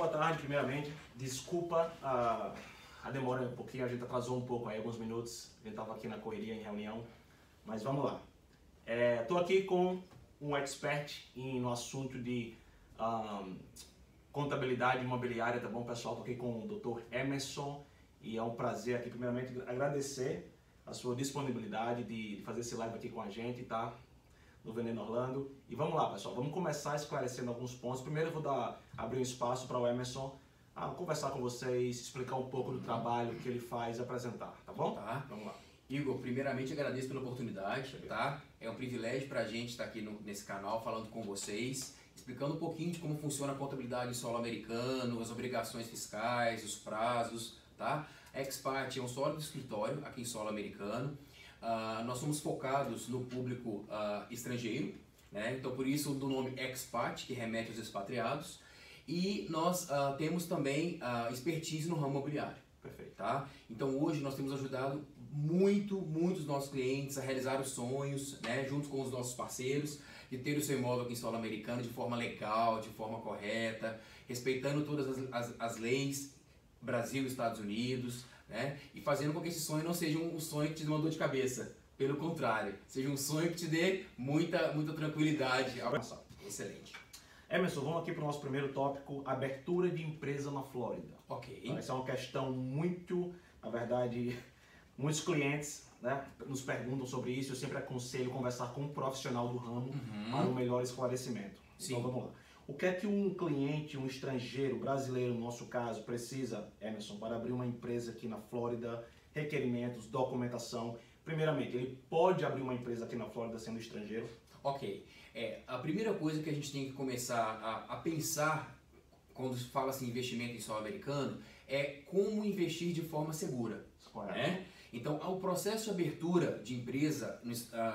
boa tarde, primeiramente. Desculpa a demora um pouquinho, a gente atrasou um pouco aí, alguns minutos. A gente estava aqui na correria, em reunião. Mas vamos lá. Estou aqui com um expert no assunto de contabilidade imobiliária, tá bom, pessoal? Estou aqui com o Dr. Emerson e é um prazer aqui, primeiramente, agradecer a sua disponibilidade de fazer esse live aqui com a gente, tá? No Veneno Orlando. E vamos lá, pessoal, vamos começar esclarecendo alguns pontos. Primeiro eu vou abrir um espaço para o Emerson conversar com vocês, explicar um pouco do trabalho que ele faz e apresentar, tá bom? Tá. Vamos lá. Igor, primeiramente agradeço pela oportunidade, tá? É um privilégio pra gente estar aqui nesse canal falando com vocês, explicando um pouquinho de como funciona a contabilidade em solo americano, as obrigações fiscais, os prazos, tá? A Expart é um sólido escritório aqui em solo americano. Nós somos focados no público estrangeiro, né? Então por isso do nome Expat, que remete aos expatriados, e nós temos também expertise no ramo imobiliário. Perfeito. Tá? Então hoje nós temos ajudado muitos nossos clientes a realizar os sonhos, né, junto com os nossos parceiros, de ter o seu imóvel aqui em solo americano de forma legal, de forma correta, respeitando todas as leis Brasil e Estados Unidos, né, e fazendo com que esse sonho não seja um sonho que te dê uma dor de cabeça, pelo contrário, seja um sonho que te dê muita tranquilidade. Excelente. Emerson, vamos aqui para o nosso primeiro tópico, abertura de empresa na Flórida. Ok. Essa é uma questão muito, na verdade, muitos clientes, né, nos perguntam sobre isso. Eu sempre aconselho conversar com um profissional do ramo para um melhor esclarecimento. Sim. Então vamos lá. O que é que um cliente, um estrangeiro, brasileiro no nosso caso, precisa, Emerson, para abrir uma empresa aqui na Flórida? Requerimentos, documentação. Primeiramente, ele pode abrir uma empresa aqui na Flórida sendo estrangeiro? Ok. A primeira coisa que a gente tem que começar a pensar quando se fala assim investimento em solo americano é como investir de forma segura. Né? Então, o processo de abertura de empresa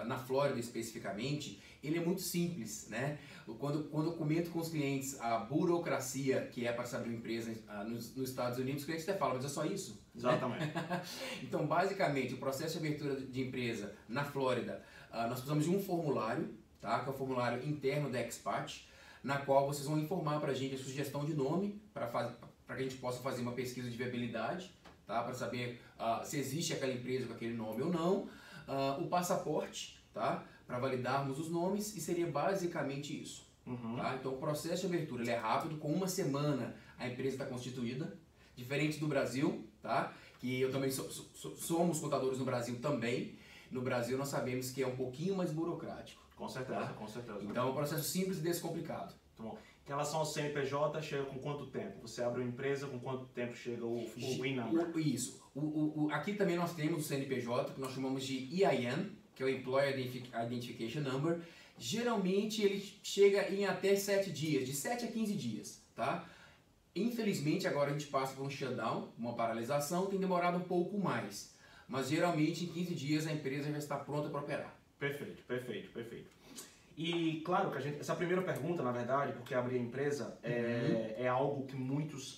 na Flórida especificamente, ele é muito simples. Né? Quando eu comento com os clientes a burocracia que é para se abrir uma empresa nos Estados Unidos, os clientes até falam, mas é só isso? Exatamente. Né? Então, basicamente, o processo de abertura de empresa na Flórida, nós precisamos de um formulário, tá? Que é o formulário interno da Expat, na qual vocês vão informar para a gente a sugestão de nome, para que a gente possa fazer uma pesquisa de viabilidade, tá? Para saber se existe aquela empresa com aquele nome ou não, o passaporte, tá? Para validarmos os nomes, e seria basicamente isso. Tá? Então o processo de abertura ele é rápido, com uma semana a empresa está constituída, diferente do Brasil, tá? Que eu também somos contadores no Brasil também. No Brasil nós sabemos que é um pouquinho mais burocrático. Com certeza, tá? Com certeza. Então é um processo simples e descomplicado. Muito bom. Em relação ao CNPJ, chega com quanto tempo? Você abre uma empresa, com quanto tempo chega o WIN number? Isso. Aqui também nós temos o CNPJ, que nós chamamos de EIN, que é o Employer Identification Number. Geralmente ele chega em até 7 dias, de 7 a 15 dias. Tá? Infelizmente agora a gente passa por um shutdown, uma paralisação, tem demorado um pouco mais. Mas geralmente em 15 dias a empresa já está pronta para operar. Perfeito, perfeito, perfeito. E claro que essa primeira pergunta, na verdade, porque abrir a empresa é algo que muitos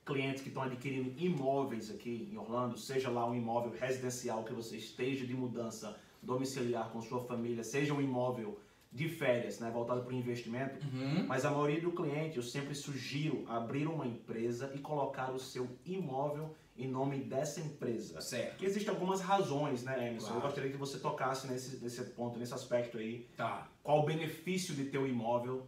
clientes que estão adquirindo imóveis aqui em Orlando, seja lá um imóvel residencial que você esteja de mudança domiciliar com sua família, seja um imóvel de férias, né, voltado para o investimento, mas a maioria do cliente, eu sempre sugiro abrir uma empresa e colocar o seu imóvel em nome dessa empresa. Certo. Porque existem algumas razões, né, Emerson? Claro. Eu gostaria que você tocasse nesse ponto, nesse aspecto aí. Tá. Qual o benefício de ter o imóvel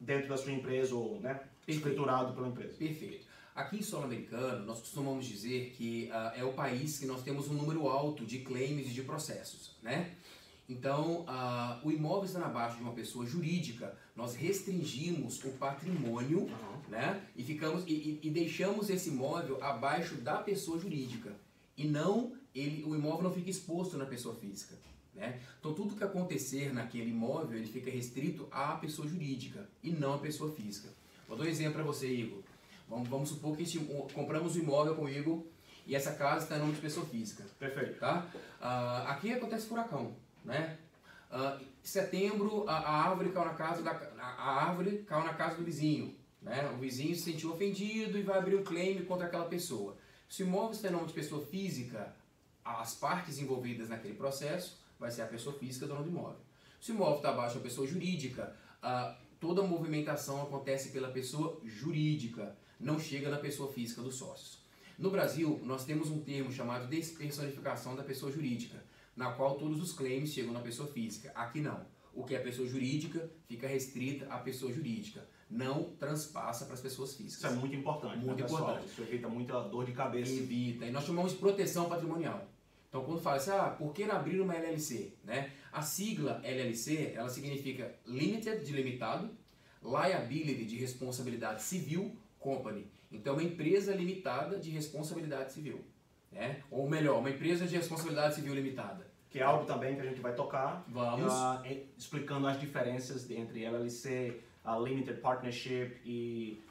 dentro da sua empresa ou, né, escriturado pela empresa? Perfeito. Aqui em solo americano, nós costumamos dizer que é o país que nós temos um número alto de claims e de processos, né? Então, o imóvel estando abaixo de uma pessoa jurídica, nós restringimos o patrimônio, né? E deixamos esse imóvel abaixo da pessoa jurídica. E o imóvel não fica exposto na pessoa física. Né? Então, tudo que acontecer naquele imóvel, ele fica restrito à pessoa jurídica e não à pessoa física. Vou dar um exemplo para você, Igor. Vamos supor que compramos um imóvel com o Igor e essa casa está em nome de pessoa física. Perfeito. Tá? Aqui acontece furacão. Né? Em setembro a árvore caiu na casa do vizinho, né? O vizinho se sentiu ofendido e vai abrir um claim contra aquela pessoa. Se o imóvel está em nome de pessoa física, as partes envolvidas naquele processo vai ser a pessoa física dona do imóvel. Se o imóvel está abaixo da pessoa jurídica, toda a movimentação acontece pela pessoa jurídica, não chega na pessoa física dos sócios. No Brasil, nós temos um termo chamado despersonificação da pessoa jurídica, na qual todos os claims chegam na pessoa física. Aqui não. O que é pessoa jurídica fica restrita à pessoa jurídica, não transpassa para as pessoas físicas. Isso é muito importante, muito importante. Isso evita muita dor de cabeça. Evita. E nós chamamos de proteção patrimonial. Então, quando fala assim, por que não abrir uma LLC? Né? A sigla LLC, ela significa Limited, de limitado, Liability, de responsabilidade civil, Company. Então, é uma empresa limitada de responsabilidade civil. Né? Ou melhor, uma empresa de responsabilidade civil limitada. Que é algo também que a gente vai tocar. Vamos. Explicando as diferenças entre LLC, Limited Partnership e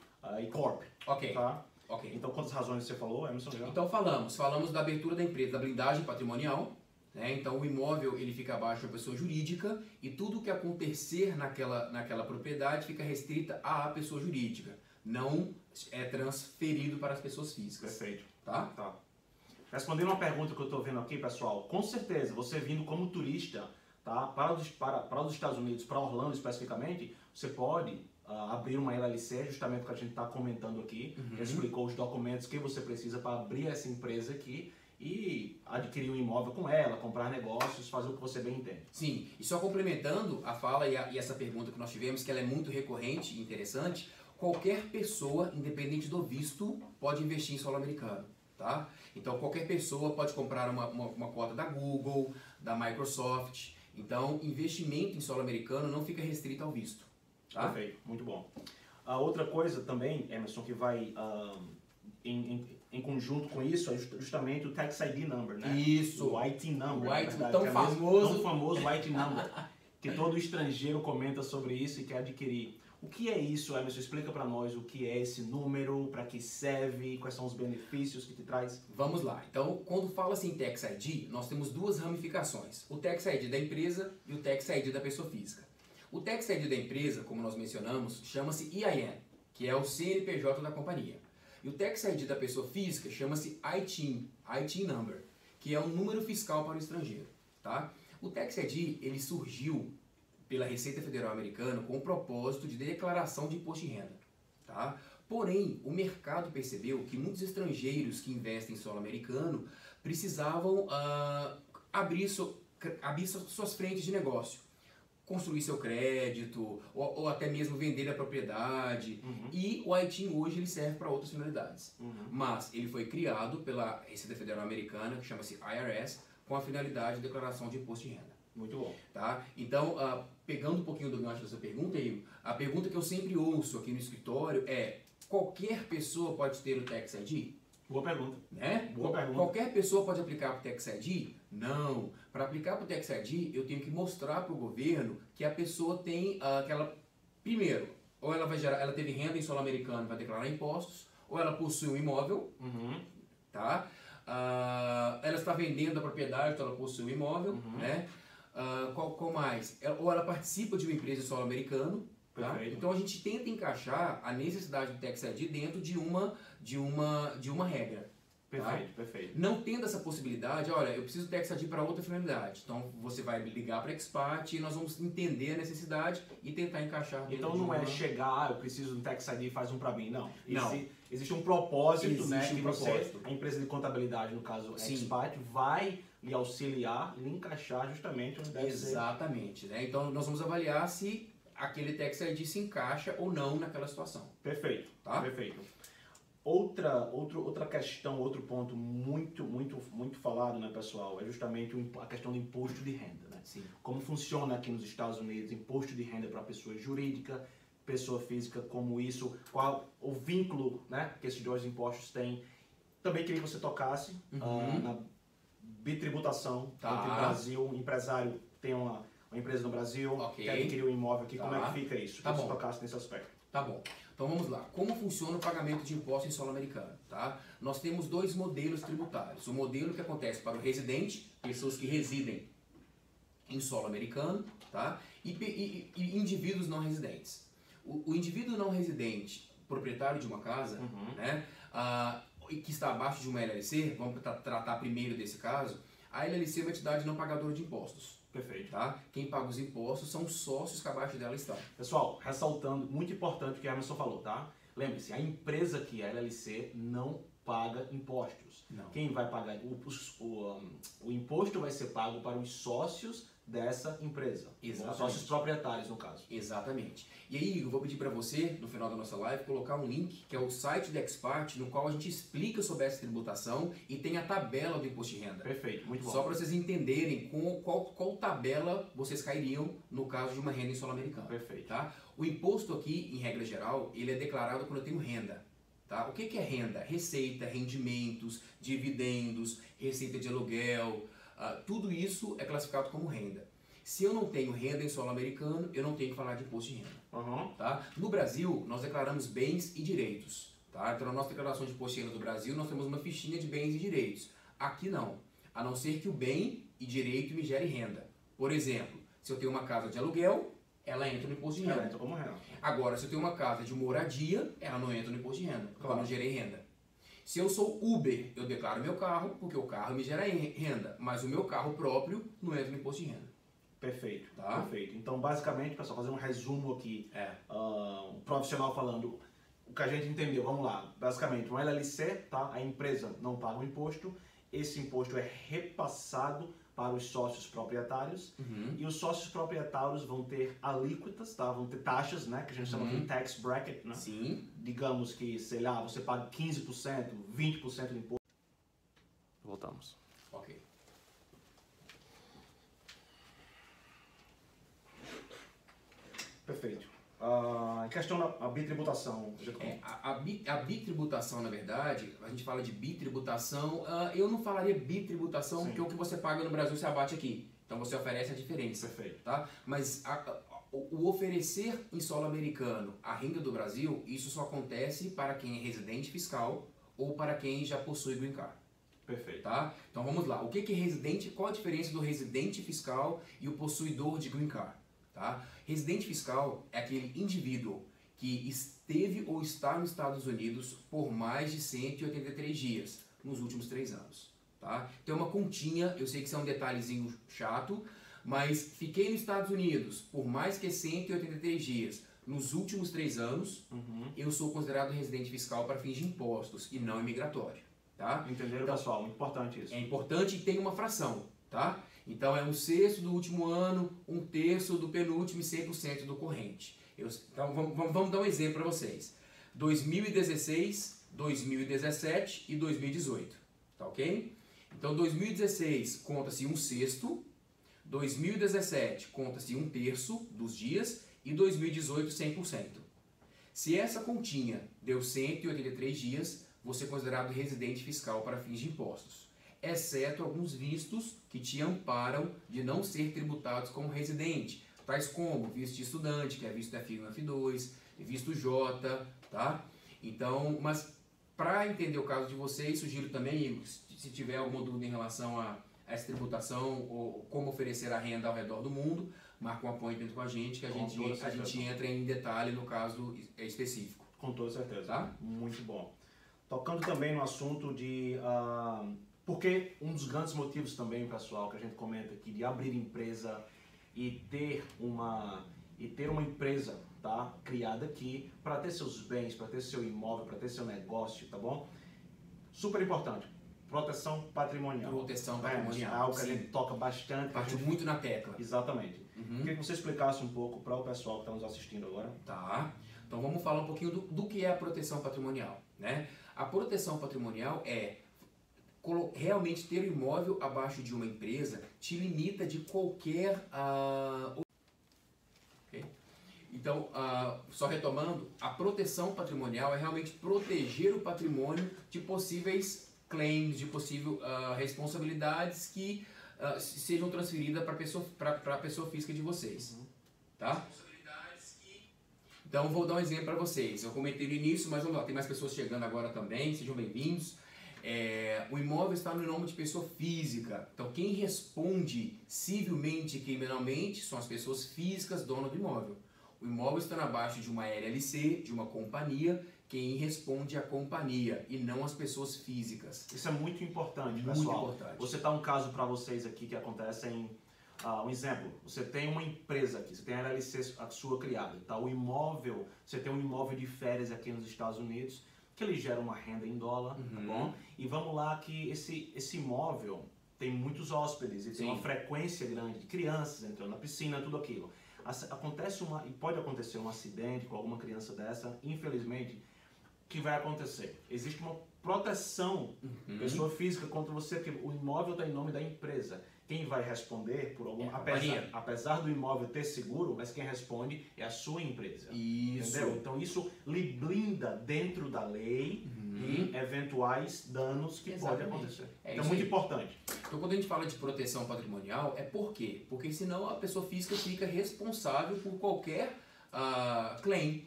Corp. Ok. Tá? Ok. Então, quantas razões você falou, Emerson? Já? Então, falamos da abertura da empresa, da blindagem patrimonial. Né? Então, o imóvel ele fica abaixo da pessoa jurídica e tudo que acontecer naquela propriedade fica restrita à pessoa jurídica. Não é transferido para as pessoas físicas. Perfeito. Tá? Respondendo uma pergunta que eu estou vendo aqui, pessoal, com certeza, você vindo como turista, tá, para os Estados Unidos, para Orlando especificamente, você pode abrir uma LLC, justamente o que a gente está comentando aqui, explicou os documentos que você precisa para abrir essa empresa aqui e adquirir um imóvel com ela, comprar negócios, fazer o que você bem entende. Sim, e só complementando a fala e essa pergunta que nós tivemos, que ela é muito recorrente e interessante, qualquer pessoa, independente do visto, pode investir em solo americano. Tá? Então qualquer pessoa pode comprar uma cota da Google, da Microsoft. Então investimento em solo americano não fica restrito ao visto. Tá? Perfeito, muito bom. A outra coisa também, Emerson, que vai em conjunto com isso é justamente o Tax ID Number, né? Isso. O IT Number. O tão famoso. Tão famoso IT Number. Que todo estrangeiro comenta sobre isso e quer adquirir. O que é isso, Emerson? Explica para nós o que é esse número, para que serve, quais são os benefícios que te traz. Vamos lá. Então, quando fala-se em Tax ID, nós temos duas ramificações. O Tax ID da empresa e o Tax ID da pessoa física. O Tax ID da empresa, como nós mencionamos, chama-se EIN, que é o CNPJ da companhia. E o Tax ID da pessoa física chama-se IT Number, que é um número fiscal para o estrangeiro. Tá? O Tax ID ele surgiu pela Receita Federal Americana com o propósito de declaração de imposto de renda. Tá? Porém, o mercado percebeu que muitos estrangeiros que investem em solo americano precisavam abrir suas frentes de negócio, construir seu crédito ou até mesmo vender a propriedade. E o ITIN hoje ele serve para outras finalidades. Mas ele foi criado pela Receita Federal Americana, que chama-se IRS, com a finalidade de declaração de imposto de renda. Muito bom. Tá? Então, pegando um pouquinho do gancho dessa pergunta, a pergunta que eu sempre ouço aqui no escritório é: qualquer pessoa pode ter o Tax ID? Boa pergunta. Né? Boa pergunta. Qualquer pessoa pode aplicar para o Tax ID? Não. Para aplicar para o Tax ID, eu tenho que mostrar para o governo que a pessoa tem aquela... Primeiro, ou ela teve renda em solo americano, vai declarar impostos, ou ela possui um imóvel, tá? Ela está vendendo a propriedade, então ela possui um imóvel, né? Qual mais? Ou ela participa de uma empresa de solo americano. Tá? Então a gente tenta encaixar a necessidade do Tax ID dentro de uma regra. Perfeito, tá? perfeito. Não tendo essa possibilidade, olha, eu preciso do Tax ID para outra finalidade. Então você vai ligar para a Expat e nós vamos entender a necessidade e tentar encaixar. Então não é chegar, eu preciso do Tax ID e faz um para mim, não. Não. Existe um propósito, Existe né? um Que propósito. a empresa de contabilidade, no caso Sim. Expat, vai lhe auxiliar e lhe encaixar justamente onde deve ser. Exatamente. Né? Então nós vamos avaliar se aquele Tax ID se encaixa ou não naquela situação. Perfeito, tá? Perfeito. Outra questão, outro ponto muito falado, né, pessoal, é justamente a questão do imposto de renda, né? Sim. Como funciona aqui nos Estados Unidos, imposto de renda para pessoa jurídica, pessoa física, como isso, qual o vínculo, né, que esses dois impostos têm. Também queria que você tocasse na bitributação entre o Brasil, o empresário tem uma empresa no Brasil, quer adquirir um imóvel aqui, como é que fica isso? Tá bom. Você tocasse nesse aspecto. Tá bom. Então vamos lá. Como funciona o pagamento de imposto em solo americano? Tá? Nós temos dois modelos tributários. O modelo que acontece para o residente, pessoas que residem em solo americano, tá? E indivíduos não residentes. O indivíduo não residente, proprietário de uma casa, né? Que está abaixo de uma LLC, vamos tratar primeiro desse caso, a LLC é uma entidade não pagadora de impostos. Perfeito. Tá? Quem paga os impostos são os sócios que abaixo dela estão. Pessoal, ressaltando, muito importante o que a Emerson falou, tá? Lembre-se, a empresa que é a LLC não paga impostos. Não. Quem vai pagar o imposto vai ser pago para os sócios dessa empresa. Exatamente. Sócios proprietários, no caso. Exatamente. E aí, eu vou pedir para você, no final da nossa live, colocar um link, que é o site do Expart, no qual a gente explica sobre essa tributação e tem a tabela do imposto de renda. Perfeito, muito bom. Só para vocês entenderem qual tabela vocês cairiam no caso de uma renda em solo americano. Perfeito. Tá? O imposto aqui, em regra geral, ele é declarado quando eu tenho renda. Tá? O que é renda? Receita, rendimentos, dividendos, receita de aluguel, tudo isso é classificado como renda. Se eu não tenho renda em solo americano, eu não tenho que falar de imposto de renda. Tá? No Brasil, nós declaramos bens e direitos. Tá? Então, na nossa declaração de imposto de renda do Brasil, nós temos uma fichinha de bens e direitos. Aqui não, a não ser que o bem e direito me gere renda. Por exemplo, se eu tenho uma casa de aluguel, ela entra no imposto de renda. Ela entra como renda. Agora, se eu tenho uma casa de moradia, ela não entra no imposto de renda, porque eu não gerei renda. Se eu sou Uber, eu declaro meu carro, porque o carro me gera renda, mas o meu carro próprio não entra no imposto de renda. Perfeito, Tá? perfeito. Então, basicamente, pessoal, fazer um resumo aqui, um profissional falando o que a gente entendeu, vamos lá. Basicamente, um LLC, tá? A empresa não paga o imposto, esse imposto é repassado para os sócios proprietários, e os sócios proprietários vão ter alíquotas, tá? Vão ter taxas, né? Que a gente chama de tax bracket, né? Sim. Digamos que, sei lá, você paga 15%, 20% de imposto. Voltamos. Ok. Perfeito. Em questão da bitributação. A bitributação, na verdade, a gente fala de bitributação, eu não falaria bitributação, Sim. porque o que você paga no Brasil se abate aqui. Então você oferece a diferença. Perfeito. Tá? Mas o oferecer em solo americano a renda do Brasil, isso só acontece para quem é residente fiscal ou para quem já possui green card. Perfeito. Tá? Então vamos lá. O que é residente? Qual a diferença do residente fiscal e o possuidor de green card? Tá? Residente fiscal é aquele indivíduo que esteve ou está nos Estados Unidos por mais de 183 dias nos últimos 3 anos. Tá? Tem uma continha, eu sei que isso é um detalhezinho chato, mas fiquei nos Estados Unidos por mais que 183 dias nos últimos 3 anos, eu sou considerado residente fiscal para fins de impostos e não imigratório. Tá? Entenderam, então, pessoal? Importante isso. É importante e tem uma fração. Tá? Então é 1/6 do último ano, 1/3 do penúltimo e 100% do corrente. Então vamos dar um exemplo para vocês. 2016, 2017 e 2018. Tá ok? Então 2016 conta-se 1/6, 2017 conta-se 1/3 dos dias e 2018 100%. Se essa continha deu 183 dias, você é considerado residente fiscal para fins de impostos, exceto alguns vistos que te amparam de não ser tributados como residente, tais como visto de estudante, que é visto F1 e F2, visto J, tá? Então, mas para entender o caso de vocês, sugiro também, se tiver alguma dúvida em relação a essa tributação ou como oferecer a renda ao redor do mundo, marca um appointment com a gente, que a gente entra em detalhe no caso específico. Com toda certeza. Tá? Muito bom. Tocando também no assunto de... porque um dos grandes motivos também, pessoal, que a gente comenta aqui, de abrir empresa e ter uma empresa, tá, criada aqui para ter seus bens, para ter seu imóvel, para ter seu negócio, tá bom? Super importante. Proteção patrimonial. Proteção patrimonial. É algo que a gente toca bastante. Parte muito na tecla. Exatamente. Queria que você explicasse um pouco para o pessoal que está nos assistindo agora. Tá. Então vamos falar um pouquinho do que é a proteção patrimonial, né? A proteção patrimonial é realmente ter o imóvel abaixo de uma empresa te limita de qualquer... Okay? Então, só retomando, a proteção patrimonial é realmente proteger o patrimônio de possíveis claims, de possíveis responsabilidades que sejam transferidas para a pessoa física de vocês. Tá? Então, vou dar um exemplo para vocês. Eu comentei no início, mas vamos lá, tem mais pessoas chegando agora também, sejam bem-vindos. O imóvel está no nome de pessoa física. Então, quem responde civilmente e criminalmente são as pessoas físicas donas do imóvel. O imóvel está abaixo de uma LLC, de uma companhia, quem responde é a companhia e não as pessoas físicas. Isso é muito importante, muito pessoal. Importante. Vou citar um caso para vocês aqui que acontece em um exemplo, você tem uma empresa aqui, você tem a LLC a sua criada, tá? O imóvel, você tem um imóvel de férias aqui nos Estados Unidos, que ele gera uma renda em dólar, tá bom? E vamos lá que esse imóvel tem muitos hóspedes e tem uma frequência grande de crianças entrando na piscina, tudo aquilo. Pode acontecer um acidente com alguma criança dessa, infelizmente, o que vai acontecer? Existe uma proteção pessoa física contra você, porque o imóvel está em nome da empresa. Quem vai responder por algum... apesar do imóvel ter seguro, mas quem responde é a sua empresa. Isso. Entendeu? Então isso lhe blinda dentro da lei de eventuais danos que podem acontecer. Então é muito importante. Então quando a gente fala de proteção patrimonial, é por quê? Porque senão a pessoa física fica responsável por qualquer claim.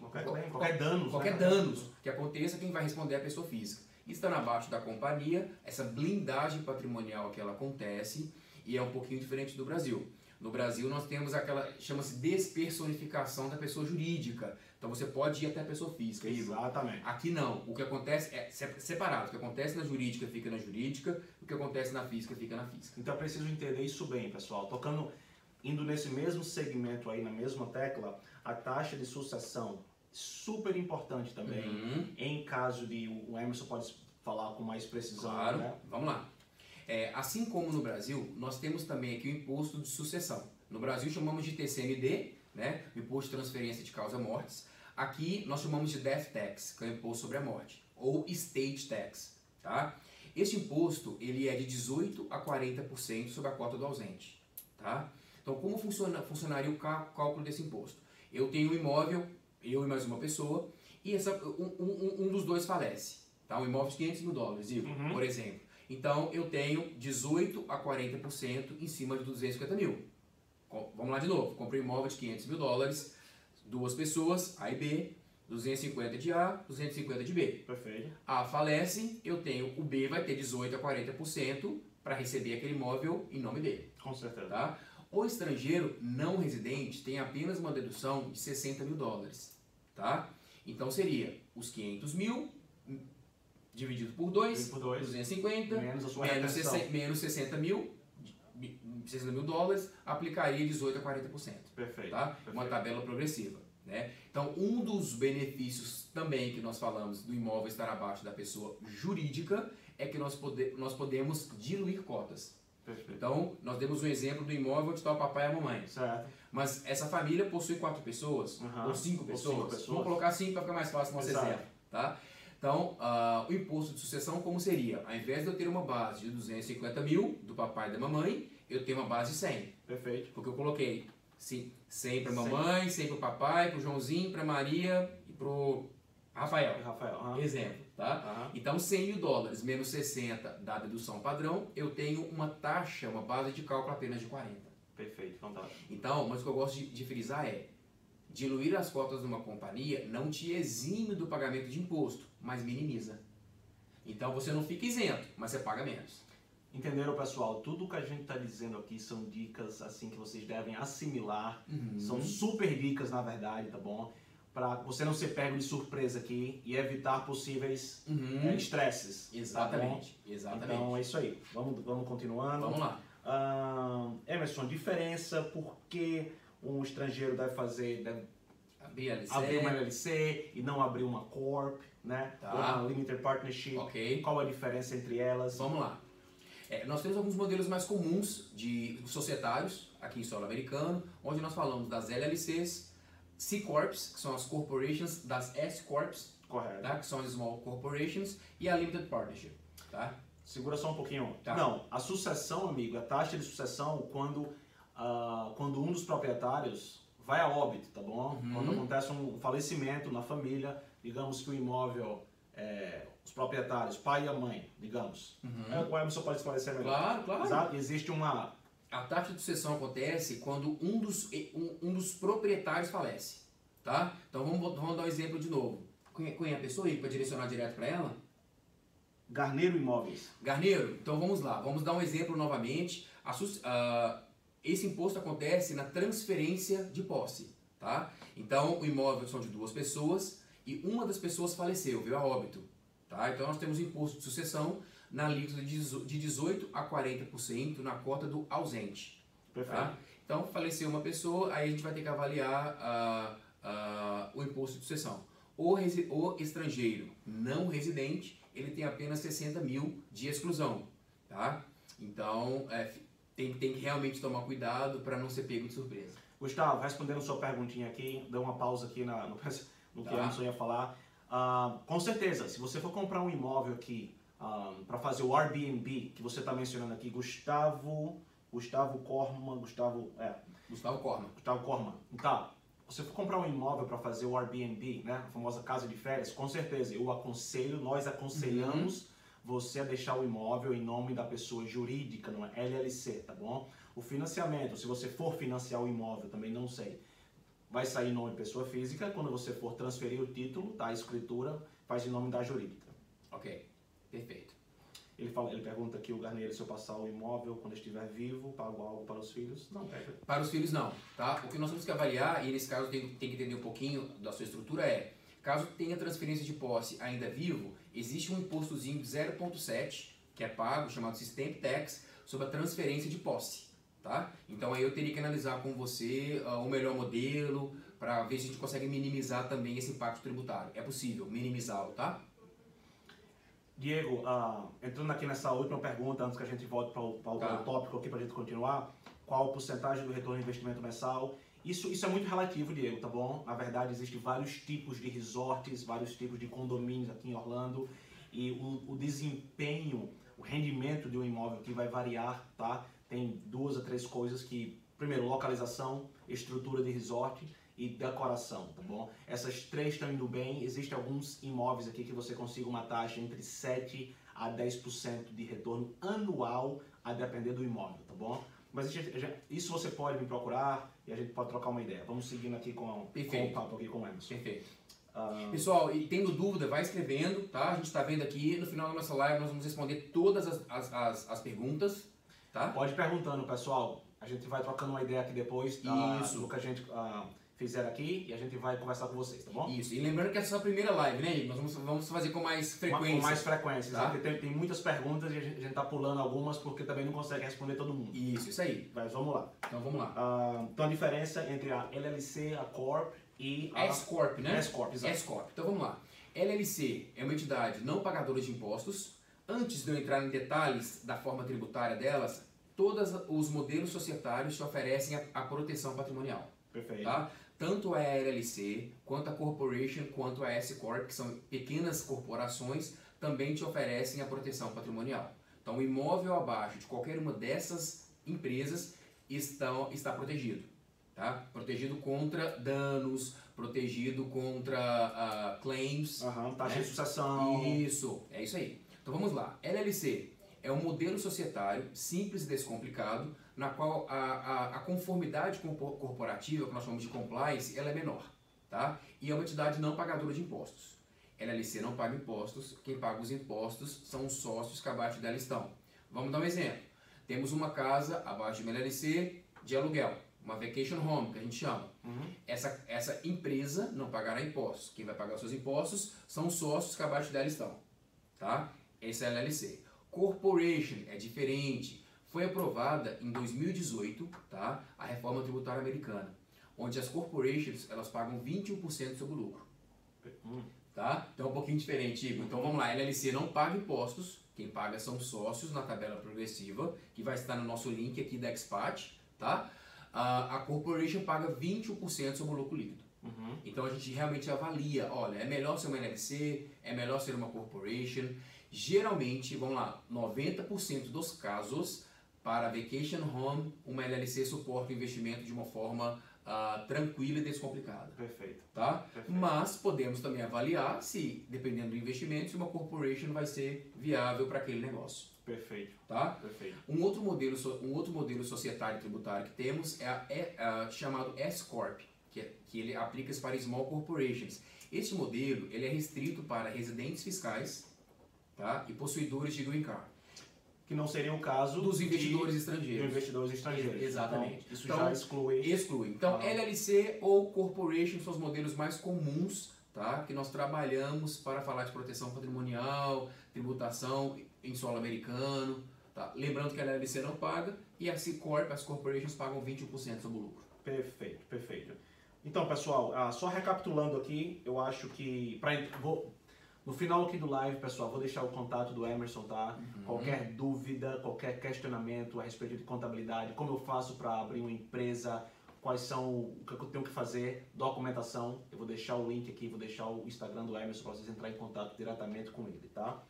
Qualquer danos. Qualquer danos que aconteça, quem vai responder é a pessoa física. Isso está abaixo da companhia, essa blindagem patrimonial que ela acontece, e é um pouquinho diferente do Brasil. No Brasil nós temos aquela, chama-se despersonificação da pessoa jurídica. Então você pode ir até a pessoa física. Exatamente. Aqui não. O que acontece é separado. O que acontece na jurídica fica na jurídica, o que acontece na física fica na física. Então é preciso entender isso bem, pessoal. Indo nesse mesmo segmento aí, na mesma tecla, a taxa de sucessão, super importante também. Em caso de... O Emerson pode falar com mais precisão. Claro. Né? Vamos lá. Assim como no Brasil, nós temos também aqui o imposto de sucessão. No Brasil chamamos de TCMD, né? O imposto de transferência de causa-mortes. Aqui nós chamamos de Death Tax, que é o imposto sobre a morte, ou Estate Tax, tá? Este imposto ele é de 18% a 40% sobre a cota do ausente, tá? Então como funcionaria o cálculo desse imposto? Eu tenho um imóvel, eu e mais uma pessoa, e um dos dois falece, tá? Um imóvel de $500 mil, por exemplo. Então, eu tenho 18% a 40% em cima de 250 mil. Vamos lá de novo. Comprei um imóvel de $500 mil, duas pessoas, A e B, 250 de A, 250 de B. Perfeito. A falece, eu tenho, o B vai ter 18% a 40% para receber aquele imóvel em nome dele. Com certeza. Tá? O estrangeiro não residente tem apenas uma dedução de $60 mil. Tá? Então, seria os 500 mil... dividido por 2, 250, menos 60 mil dólares, aplicaria 18% a 40%. Perfeito. Tá? Perfeito. Uma tabela progressiva. Né? Então, um dos benefícios também que nós falamos do imóvel estar abaixo da pessoa jurídica é que nós podemos diluir cotas. Perfeito. Então, nós demos um exemplo do imóvel onde está o papai e a mamãe. Certo. Mas essa família possui 4 pessoas, ou 5 pessoas. Vamos colocar 5 para ficar mais fácil no nosso exemplo. Tá? Então, o imposto de sucessão como seria? Ao invés de eu ter uma base de 250 mil do papai e da mamãe, eu tenho uma base de 100. Perfeito. Porque eu coloquei 100 para a mamãe, 100 para o papai, para o Joãozinho, para a Maria e para o Rafael. Exemplo, tá? Então, $100 mil menos 60 da dedução padrão, eu tenho uma taxa, uma base de cálculo apenas de 40. Perfeito, fantástico. Então, mas o que eu gosto de frisar é diluir as cotas de uma companhia não te exime do pagamento de imposto, mas minimiza. Então você não fica isento, mas você paga menos. Entenderam, pessoal? Tudo que a gente está dizendo aqui são dicas assim que vocês devem assimilar. São super dicas, na verdade, tá bom? Para você não ser pego de surpresa aqui e evitar possíveis estresses. Exatamente. Tá, então é isso aí. Vamos continuando. Vamos lá. Emerson, diferença, por que um estrangeiro deve abrir uma LLC e não abrir uma Corp, né? Tá. Ou uma Limited Partnership. Ok. Qual a diferença entre elas? Vamos lá. Nós temos alguns modelos mais comuns de societários aqui em solo americano, onde nós falamos das LLCs, C-Corps, que são as corporations, das S-Corps, correto, tá? Que são as small corporations, e a Limited Partnership. Tá? Segura só um pouquinho. Tá. Não, a sucessão, amigo, a taxa de sucessão quando um dos proprietários vai a óbito, tá bom? Quando acontece um falecimento na família, digamos que o imóvel, os proprietários, pai e a mãe, digamos. O Emerson pode esclarecer melhor. Claro. Exato. Existe uma... A taxa de sucessão acontece quando um dos proprietários falece, tá? Então vamos dar um exemplo de novo. Quem é a pessoa aí para direcionar direto para ela? Garneiro Imóveis. Garneiro, então vamos lá. Vamos dar um exemplo novamente. Esse imposto acontece na transferência de posse, tá? Então, o imóvel são de 2 pessoas e uma das pessoas faleceu, veio a óbito, tá? Então, nós temos imposto de sucessão na alíquota de 18% a 40% na cota do ausente. Perfeito. Tá? Então, faleceu uma pessoa, aí a gente vai ter que avaliar o imposto de sucessão. O estrangeiro não residente, ele tem apenas 60 mil de exclusão. Tá? Então, tem que realmente tomar cuidado para não ser pego de surpresa. Gustavo, respondendo sua perguntinha aqui, dê uma pausa aqui no que a Anderson ia falar. Com certeza, se você for comprar um imóvel aqui para fazer o Airbnb, que você está mencionando aqui, Gustavo Corman. Então, se você for comprar um imóvel para fazer o Airbnb, né, a famosa casa de férias, com certeza, nós aconselhamos você a deixar o imóvel em nome da pessoa jurídica, não é LLC, tá bom? O financiamento, se você for financiar o imóvel, também não sei, vai sair em nome de pessoa física. Quando você for transferir o título, a escritura faz em nome da jurídica. Ok, perfeito. Ele pergunta aqui, o Garneiro, se eu passar o imóvel quando estiver vivo, pago algo para os filhos? Não, para os filhos não, tá? O que nós temos que avaliar, e nesse caso tem que entender um pouquinho da sua estrutura, caso tenha transferência de posse ainda vivo, existe um impostozinho de 0,7 que é pago, chamado Stamp Tax, sobre a transferência de posse, tá? Então aí eu teria que analisar com você o melhor modelo para ver se a gente consegue minimizar também esse impacto tributário. É possível minimizá-lo, tá? Diego, entrando aqui nessa última pergunta, antes que a gente volte para o tópico aqui para a gente continuar, qual a porcentagem do retorno de investimento mensal? Isso é muito relativo, Diego, tá bom? Na verdade, existem vários tipos de resorts, vários tipos de condomínios aqui em Orlando, e o desempenho, o rendimento de um imóvel aqui vai variar, tá? Tem 2 a 3 coisas que, primeiro, localização, estrutura de resort e decoração, tá bom? Essas 3 estão indo bem. Existem alguns imóveis aqui que você consiga uma taxa entre 7 a 10% de retorno anual, a depender do imóvel, tá bom? Mas isso você pode me procurar e a gente pode trocar uma ideia. Vamos seguindo aqui com o papo aqui com o Emerson. Perfeito. Pessoal, e tendo dúvida, vai escrevendo, tá? A gente está vendo aqui, no final da nossa live nós vamos responder todas as perguntas, tá? Pode ir perguntando, pessoal. A gente vai trocando uma ideia aqui depois do que a gente fizer aqui e a gente vai conversar com vocês, tá bom? Isso, e lembrando que essa é a sua primeira live, né? Nós vamos fazer com mais frequência. Com mais frequência, tá? Porque tem muitas perguntas e a gente tá pulando algumas porque também não consegue responder todo mundo. Isso aí. Mas vamos lá. Então vamos lá. Então a diferença entre a LLC, a Corp e a... S-Corp, né? S-Corp, exato. S-Corp. Então vamos lá. LLC é uma entidade não pagadora de impostos. Antes de eu entrar em detalhes da forma tributária delas, todos os modelos societários te oferecem a proteção patrimonial. Perfeito. Tá? Tanto a LLC, quanto a Corporation, quanto a S-Corp, que são pequenas corporações, também te oferecem a proteção patrimonial. Então, o imóvel abaixo de qualquer uma dessas empresas está protegido. Tá? Protegido contra danos, protegido contra claims. Taxa de sucessão. Isso, é isso aí. Então, vamos lá. LLC é um modelo societário simples e descomplicado, na qual a conformidade corporativa, que nós chamamos de compliance, ela é menor, tá? E é uma entidade não pagadora de impostos. LLC não paga impostos, quem paga os impostos são os sócios que abaixo dela estão. Vamos dar um exemplo. Temos uma casa abaixo de uma LLC de aluguel, uma vacation home, que a gente chama. Essa empresa não pagará impostos. Quem vai pagar os seus impostos são os sócios que abaixo dela estão, tá? Essa é a LLC. Corporation é diferente. Foi aprovada em 2018, tá? A reforma tributária americana, onde as corporations elas pagam 21% sobre o lucro. Tá? Então é um pouquinho diferente, Igor. Então vamos lá, a LLC não paga impostos, quem paga são sócios na tabela progressiva, que vai estar no nosso link aqui da Expat, tá? A corporation paga 21% sobre o lucro líquido. Então a gente realmente avalia, olha, é melhor ser uma LLC, é melhor ser uma corporation. Geralmente, vamos lá, 90% dos casos, para vacation home, uma LLC suporta o investimento de uma forma tranquila e descomplicada. Perfeito. Tá? Perfeito. Mas podemos também avaliar se, dependendo do investimento, se uma corporation vai ser viável para aquele negócio. Perfeito. Tá? Perfeito. Um outro modelo societário tributário que temos é chamado S-Corp, que ele aplica-se para small corporations. Este modelo ele é restrito para residentes fiscais, tá? E possuidores de green card. Que não seria o caso dos investidores estrangeiros. Dos investidores estrangeiros. Exatamente. Então, isso já exclui. Exclui. Então, LLC ou Corporation são os modelos mais comuns, tá? Que nós trabalhamos para falar de proteção patrimonial, tributação em solo americano, Tá? Lembrando que a LLC não paga e a C-Corp, as corporations pagam 21% sobre o lucro. Perfeito, perfeito. Então, pessoal, só recapitulando aqui, eu acho que... No final aqui do live, pessoal, vou deixar o contato do Emerson, tá? Qualquer dúvida, qualquer questionamento a respeito de contabilidade, como eu faço para abrir uma empresa, o que eu tenho que fazer, documentação, eu vou deixar o link aqui, vou deixar o Instagram do Emerson para vocês entrarem em contato diretamente com ele, tá?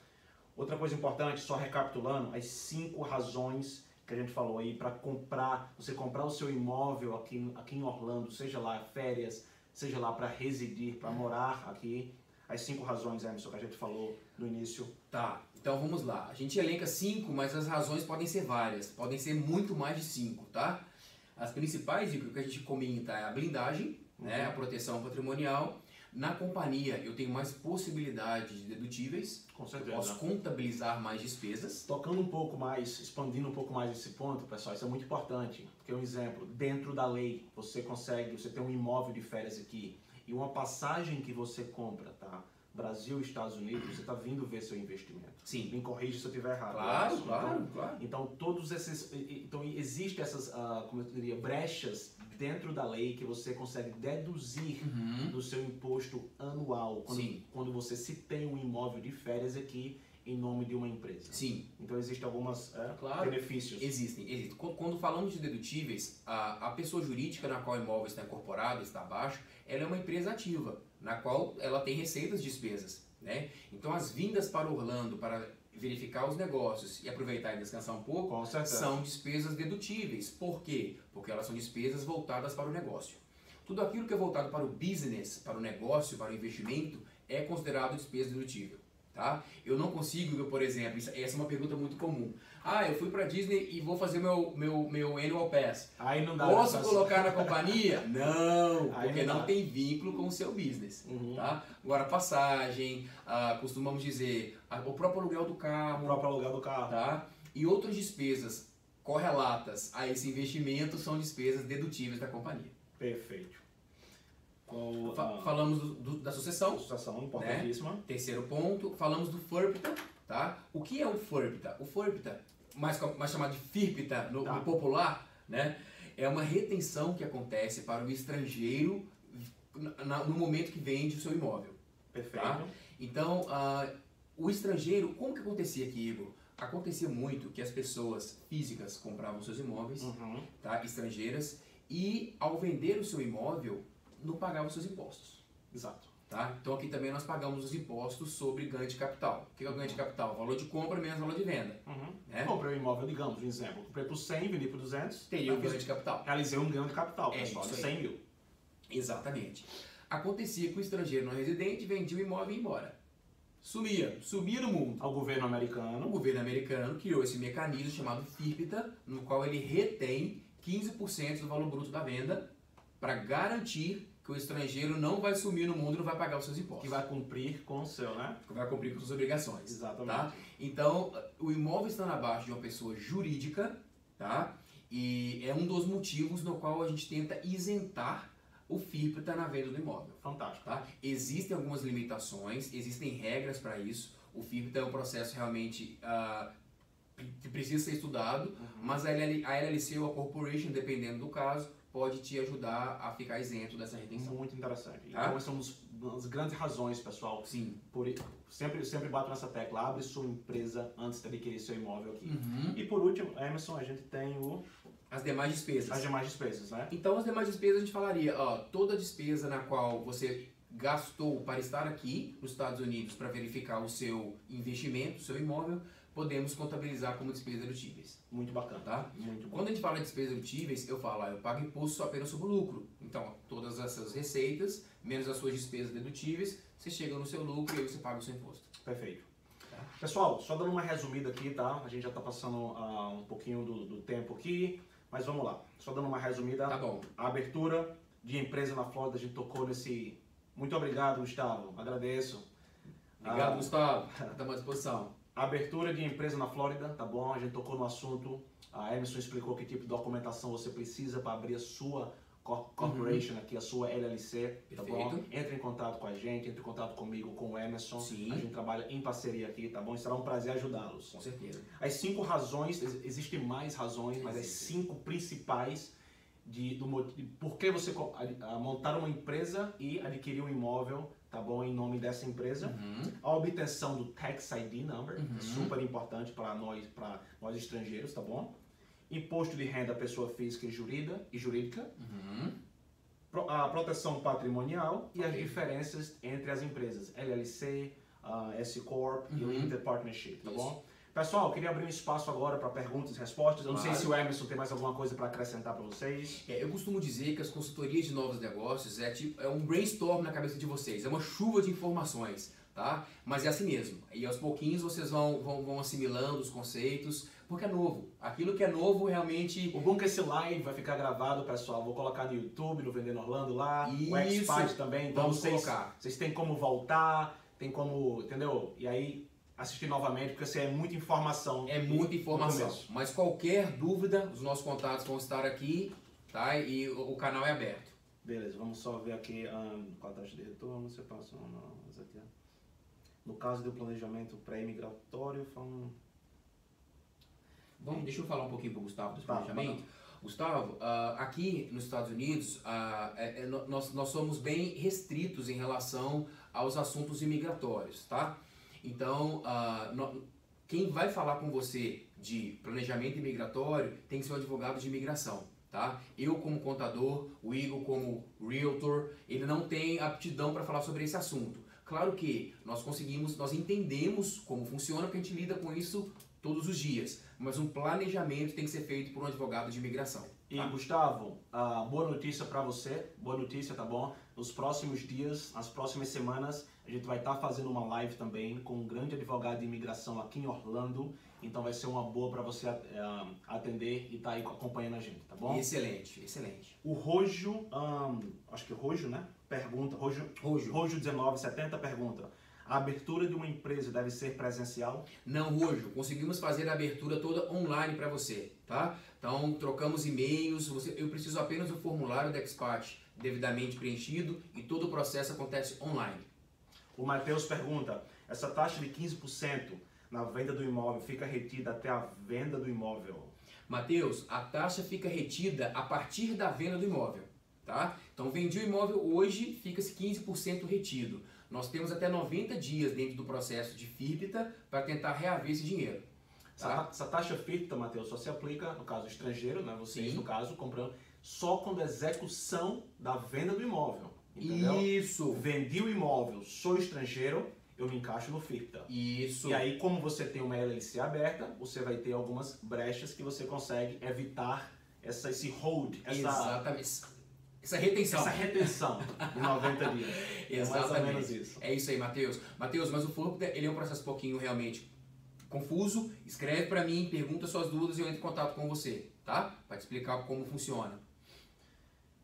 Outra coisa importante, só recapitulando, as 5 razões que a gente falou aí para você comprar o seu imóvel aqui em Orlando, seja lá férias, seja lá para residir, para morar aqui. As 5 razões, Emerson, que a gente falou no início. Tá, então vamos lá. A gente elenca 5, mas as razões podem ser várias. Podem ser muito mais de 5, tá? As principais, e o que a gente comenta é a blindagem, né, a proteção patrimonial. Na companhia, eu tenho mais possibilidades de dedutíveis. Com certeza. Eu posso contabilizar mais despesas. Tocando um pouco mais, expandindo um pouco mais esse ponto, pessoal, isso é muito importante. Porque um exemplo, dentro da lei, você tem um imóvel de férias aqui, e uma passagem que você compra, tá? Brasil, Estados Unidos, você está vindo ver seu investimento. Sim. Me corrija se eu estiver errado. Claro. Então, existem essas, como eu diria, brechas dentro da lei que você consegue deduzir do seu imposto anual quando você se tem um imóvel de férias aqui em nome de uma empresa. Sim. Então, existem alguns benefícios. Existem. Quando falamos de dedutíveis, a pessoa jurídica na qual o imóvel está incorporado, está abaixo, ela é uma empresa ativa, na qual ela tem receitas, despesas, né? Então, as vindas para Orlando para verificar os negócios e aproveitar e descansar um pouco são despesas dedutíveis. Por quê? Porque elas são despesas voltadas para o negócio. Tudo aquilo que é voltado para o business, para o negócio, para o investimento, é considerado despesa dedutível. Tá? Eu não consigo, por exemplo, essa é uma pergunta muito comum. Eu fui para Disney e vou fazer meu annual pass. Aí não dá. Posso colocar na companhia? Não, porque não tem vínculo com o seu business. Tá? Agora, passagem, costumamos dizer, o próprio aluguel do carro. Tá? E outras despesas correlatas a esse investimento são despesas dedutíveis da companhia. Perfeito. Falamos da sucessão. Sucessão, importantíssima. Né? Terceiro ponto, falamos do FIRPTA. Tá? O que é o FIRPTA? O FIRPTA, mais chamado de FIRPTA no popular, né? É uma retenção que acontece para o estrangeiro no momento que vende o seu imóvel. Perfeito. Tá? Então, o estrangeiro, como que acontecia aqui, Igor? Acontecia muito que as pessoas físicas compravam seus imóveis, tá? Estrangeiras, e ao vender o seu imóvel, não pagavam seus impostos. Exato. Tá? Então aqui também nós pagamos os impostos sobre ganho de capital. O que é o ganho de capital? Valor de compra menos valor de venda. Né? Comprei um imóvel, digamos, um exemplo. Comprei por 100, vendi por 200. Teria um ganho de capital. Realizei um ganho de capital, pessoal, de 100 mil. Exatamente. Acontecia que o estrangeiro não residente vendia o imóvel e ia embora. Sumia no mundo. O governo americano criou esse mecanismo chamado FIRPTA, no qual ele retém 15% do valor bruto da venda para garantir que o estrangeiro não vai sumir no mundo e não vai pagar os seus impostos. Que vai cumprir com o seu, né? Que vai cumprir com suas obrigações. Exatamente. Tá? Então, o imóvel estando abaixo de uma pessoa jurídica, tá? E é um dos motivos no qual a gente tenta isentar o FIRPTA na venda do imóvel. Fantástico. Tá? Existem algumas limitações, existem regras para isso. O FIRPTA é um processo realmente que precisa ser estudado, mas a LLC ou a Corporation, dependendo do caso, pode te ajudar a ficar isento dessa retenção. Muito interessante. Tá? Então, essa é uma das grandes razões, pessoal. Sim. Sempre bato nessa tecla. Abre sua empresa antes de adquirir seu imóvel aqui. E por último, Emerson, a gente tem as demais despesas. As demais despesas, né? Então, as demais despesas a gente falaria, toda despesa na qual você gastou para estar aqui nos Estados Unidos para verificar o seu investimento, o seu imóvel, podemos contabilizar como despesas dedutíveis. Muito bacana, tá? Muito bom. Quando a gente fala de despesas dedutíveis, eu falo, eu pago imposto apenas sobre o lucro. Então, todas essas receitas, menos as suas despesas dedutíveis, você chega no seu lucro e aí você paga o seu imposto. Perfeito. Tá? Pessoal, só dando uma resumida aqui, tá? A gente já está passando um pouquinho do tempo aqui, mas vamos lá. Só dando uma resumida. Tá bom. A abertura de empresa na Flórida, a gente tocou nesse... Muito obrigado, Gustavo. Agradeço. Obrigado, Gustavo. Estamos à disposição. A abertura de empresa na Flórida, tá bom? A gente tocou no assunto. A Emerson explicou que tipo de documentação você precisa para abrir a sua Corporation aqui, a sua LLC, tá bom? Perfeito. Entre em contato com a gente, entre em contato comigo, com o Emerson. Sim. A gente trabalha em parceria aqui, tá bom? Será um prazer ajudá-los. Com certeza. As 5 razões, existem mais razões, mas as 5 principais de por que você montar uma empresa e adquirir um imóvel, tá bom? Em nome dessa empresa. A obtenção do Tax ID Number, é super importante para nós estrangeiros, tá bom? Imposto de renda pessoa física e jurídica. A proteção patrimonial e as diferenças entre as empresas, LLC, S-Corp e Limited Partnership, tá bom? Pessoal, eu queria abrir um espaço agora para perguntas e respostas. Eu não sei se o Emerson tem mais alguma coisa para acrescentar para vocês. Eu costumo dizer que as consultorias de novos negócios é um brainstorm na cabeça de vocês, é uma chuva de informações, tá? Mas é assim mesmo. E aos pouquinhos vocês vão assimilando os conceitos, porque é novo. Aquilo que é novo realmente... O bom é que esse live vai ficar gravado, pessoal. Vou colocar no YouTube, no Vendendo Orlando lá, Isso. o Expat também. Então Vamos colocar. Vocês têm como voltar, tem como, entendeu? E aí assistir novamente, porque é muita informação. É muita informação. Mas qualquer dúvida, os nossos contatos vão estar aqui, tá? E o canal é aberto. Beleza, vamos só ver aqui qual a taxa de retorno, você passou no caso do planejamento pré-imigratório, Deixa eu falar um pouquinho para o Gustavo do planejamento. Gustavo, aqui nos Estados Unidos, nós somos bem restritos em relação aos assuntos imigratórios, tá? Então, quem vai falar com você de planejamento imigratório tem que ser um advogado de imigração, tá? Eu como contador, o Igor como realtor, ele não tem aptidão para falar sobre esse assunto. Claro que nós entendemos como funciona, porque a gente lida com isso todos os dias, mas um planejamento tem que ser feito por um advogado de imigração. E Gustavo, boa notícia para você, boa notícia, tá bom? Nos próximos dias, nas próximas semanas, a gente vai estar fazendo uma live também com um grande advogado de imigração aqui em Orlando, então vai ser uma boa para você atender e estar aí acompanhando a gente, tá bom? Excelente, excelente. O Rojo, acho que é Rojo, né? Pergunta, Rojo 1970 pergunta: a abertura de uma empresa deve ser presencial? Não, Rojo, conseguimos fazer a abertura toda online para você, tá? Então, trocamos e-mails, eu preciso apenas do formulário da Expat devidamente preenchido e todo o processo acontece online. O Matheus pergunta: essa taxa de 15% na venda do imóvel fica retida até a venda do imóvel? Matheus, a taxa fica retida a partir da venda do imóvel, tá? Então, vendi o imóvel hoje, fica-se 15% retido. Nós temos até 90 dias dentro do processo de FIRPTA para tentar reaver esse dinheiro. Tá? Essa taxa FIRPTA, Matheus, só se aplica no caso estrangeiro, né? Vocês, Sim. no caso, comprando só quando a execução da venda do imóvel. Entendeu? Isso. Vendi o imóvel, sou estrangeiro, eu me encaixo no FIRPTA. Isso. E aí, como você tem uma LLC aberta, você vai ter algumas brechas que você consegue evitar esse hold, Exatamente. Essa retenção de 90 dias. Exatamente. Mais ou menos isso. É isso aí, Matheus. Matheus, mas o FIRPTA, ele é um processo um pouquinho realmente confuso. Escreve para mim, pergunta suas dúvidas e eu entro em contato com você, tá? Para te explicar como funciona.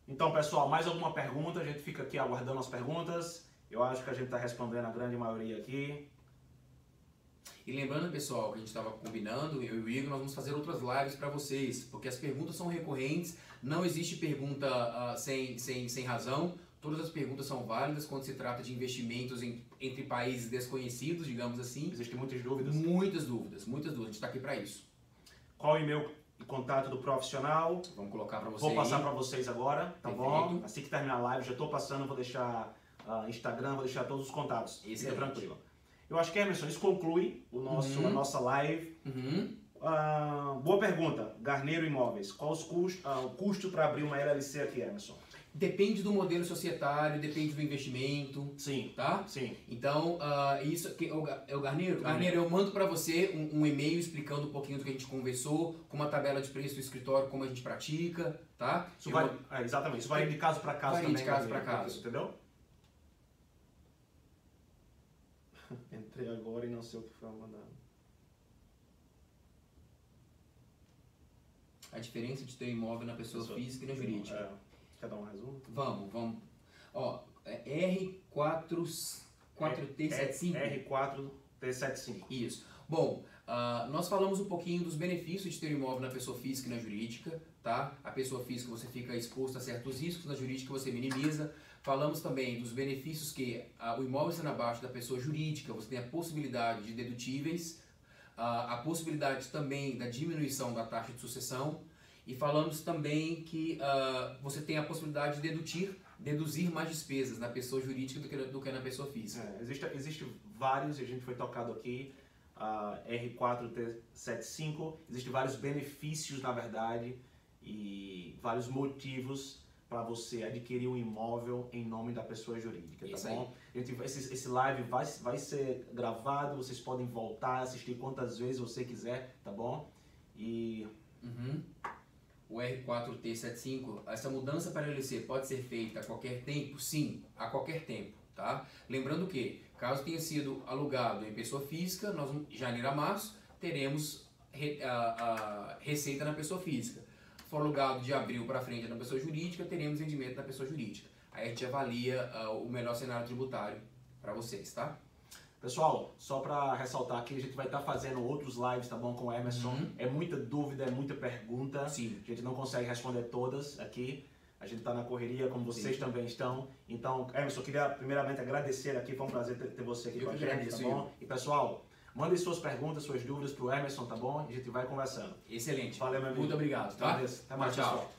Então, pessoal, mais alguma pergunta? A gente fica aqui aguardando as perguntas. Eu acho que a gente está respondendo a grande maioria aqui. E lembrando, pessoal, que a gente estava combinando, eu e o Igor, nós vamos fazer outras lives para vocês, porque as perguntas são recorrentes, não existe pergunta sem razão, todas as perguntas são válidas quando se trata de investimentos entre países desconhecidos, digamos assim. Existem muitas dúvidas? Muitas dúvidas, a gente está aqui para isso. Qual o e-mail e contato do profissional? Vamos colocar para vocês. Vou passar para vocês agora, tá Perfeito. bom? Assim que terminar a live, já estou passando, vou deixar Instagram, vou deixar todos os contatos. Fica tranquilo. Eu acho que, Emerson, isso conclui a nossa live. Boa pergunta. Garneiro Imóveis. Qual o custo para abrir uma LLC aqui, Emerson? Depende do modelo societário, depende do investimento. Sim. Tá? Sim. Então, isso é o Garneiro? Garneiro, eu mando para você um e-mail explicando um pouquinho do que a gente conversou, com uma tabela de preço do escritório, como a gente pratica, tá? Exatamente. Isso vai de caso para caso também. Vai de caso para caso. Entendeu? Entrei agora e não sei o que foi mandado. A diferença de ter imóvel na pessoa física e na jurídica. Quer dar um resumo? Vamos. Ó, R4T75. R4 T75. Isso. Bom, nós falamos um pouquinho dos benefícios de ter um imóvel na pessoa física e na jurídica, tá? A pessoa física você fica exposto a certos riscos, na jurídica você minimiza. Falamos também dos benefícios que o imóvel sendo abaixo da pessoa jurídica, você tem a possibilidade de dedutíveis, a possibilidade também da diminuição da taxa de sucessão, e falamos também que você tem a possibilidade de deduzir mais despesas na pessoa jurídica do que na pessoa física. Existe vários, e a gente foi tocado aqui, R4T75, existem vários benefícios, na verdade, e vários motivos para você adquirir um imóvel em nome da pessoa jurídica, tá bom? Esse live vai ser gravado, vocês podem voltar, assistir quantas vezes você quiser, tá bom? E... O R4T75, essa mudança para LC pode ser feita a qualquer tempo? Sim, a qualquer tempo, tá? Lembrando que, caso tenha sido alugado em pessoa física, nós, de janeiro a março, teremos receita na pessoa física. Se for alugado de abril para frente na pessoa jurídica, teremos rendimento na pessoa jurídica. Aí a gente avalia o melhor cenário tributário para vocês, tá? Pessoal, só para ressaltar aqui, a gente vai estar fazendo outros lives, tá bom, com o Emerson. É muita dúvida, é muita pergunta. Sim. A gente não consegue responder todas aqui. A gente está na correria, como vocês também estão. Então, Emerson, eu queria primeiramente agradecer aqui. Foi um prazer ter você aqui com a gente, tá bom? E pessoal, mandem suas perguntas, suas dúvidas pro Emerson, tá bom? E a gente vai conversando. Excelente. Valeu, meu amigo. Muito obrigado, tá? Até mais, tchau. pessoal.